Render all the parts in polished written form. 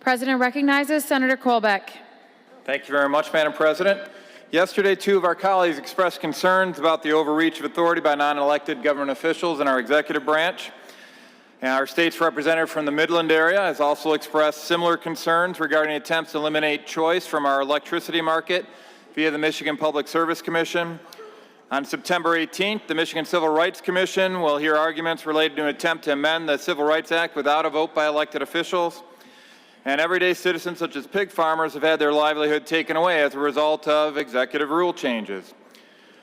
President recognizes Senator Colbeck. Thank you very much, Madam President. Yesterday, two of our colleagues expressed concerns about the overreach of authority by non-elected government officials in our executive branch. And our state's representative from the Midland area has also expressed similar concerns regarding attempts to eliminate choice from our electricity market via the Michigan Public Service Commission. On September 18th, the Michigan Civil Rights Commission will hear arguments related to an attempt to amend the Civil Rights Act without a vote by elected officials. And everyday citizens such as pig farmers have had their livelihood taken away as a result of executive rule changes.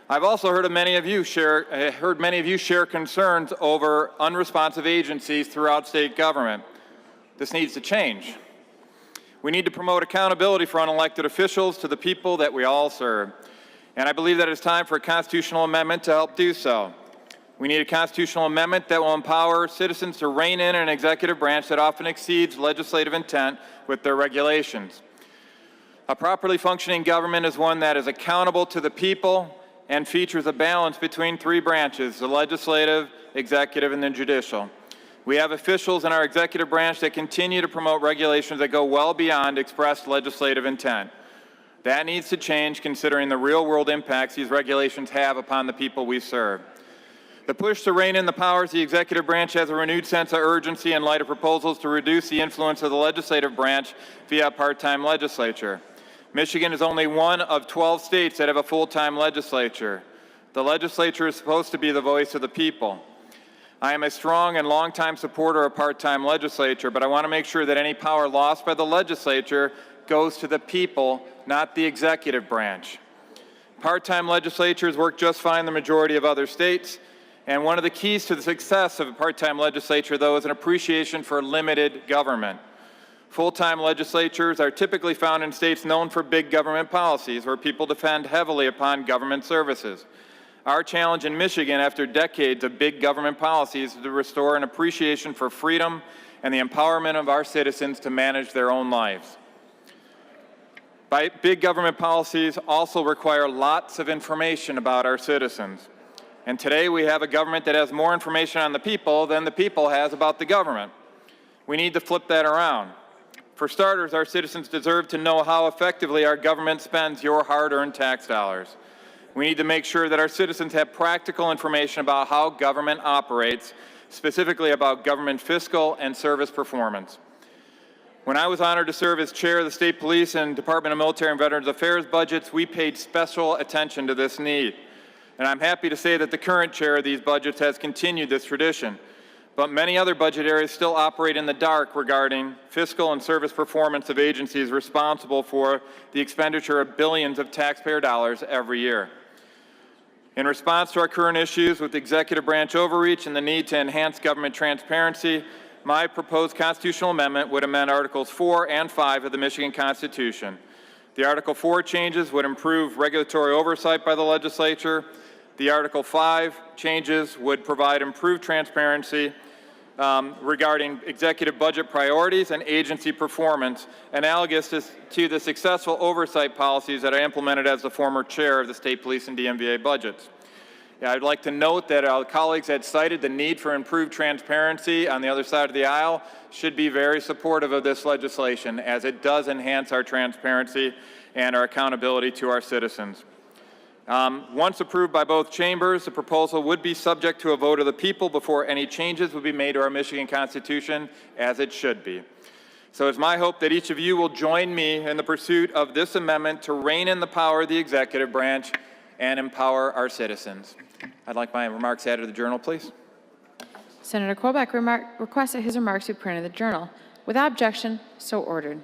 I've also heard many of you share concerns over unresponsive agencies throughout state government. This needs to change. We need to promote accountability for unelected officials to the people that we all serve. And I believe that it's time for a constitutional amendment to help do so. We need a constitutional amendment that will empower citizens to rein in an executive branch that often exceeds legislative intent with their regulations. A properly functioning government is one that is accountable to the people and features a balance between three branches: the legislative, executive, and the judicial. We have officials in our executive branch that continue to promote regulations that go well beyond expressed legislative intent. That needs to change considering the real-world impacts these regulations have upon the people we serve. The push to rein in the powers of the executive branch has a renewed sense of urgency in light of proposals to reduce the influence of the legislative branch via a part-time legislature. Michigan is only one of 12 states that have a full-time legislature. The legislature is supposed to be the voice of the people. I am a strong and longtime supporter of part-time legislature, but I want to make sure that any power lost by the legislature goes to the people, not the executive branch. Part-time legislatures work just fine in the majority of other states, and one of the keys to the success of a part-time legislature, though, is an appreciation for limited government. Full-time legislatures are typically found in states known for big government policies, where people depend heavily upon government services. Our challenge in Michigan, after decades of big government policies, is to restore an appreciation for freedom and the empowerment of our citizens to manage their own lives. Big government policies also require lots of information about our citizens. And today we have a government that has more information on the people than the people has about the government. We need to flip that around. For starters, our citizens deserve to know how effectively our government spends your hard-earned tax dollars. We need to make sure that our citizens have practical information about how government operates, specifically about government fiscal and service performance. When I was honored to serve as chair of the State Police and Department of Military and Veterans Affairs budgets, we paid special attention to this need. And I'm happy to say that the current chair of these budgets has continued this tradition. But many other budget areas still operate in the dark regarding fiscal and service performance of agencies responsible for the expenditure of billions of taxpayer dollars every year. In response to our current issues with executive branch overreach and the need to enhance government transparency, my proposed constitutional amendment would amend Articles 4 and 5 of the Michigan Constitution. The Article 4 changes would improve regulatory oversight by the legislature. The Article 5 changes would provide improved transparency regarding executive budget priorities and agency performance, analogous to the successful oversight policies that I implemented as the former chair of the State Police and DMVA budgets. I'd like to note that our colleagues had cited the need for improved transparency on the other side of the aisle should be very supportive of this legislation, as it does enhance our transparency and our accountability to our citizens. Once approved by both chambers, the proposal would be subject to a vote of the people before any changes would be made to our Michigan Constitution, as it should be. So it's my hope that each of you will join me in the pursuit of this amendment to rein in the power of the executive branch and empower our citizens. I'd like my remarks added to the Journal, please. Senator Colbeck requests that his remarks be printed in the Journal. Without objection, so ordered.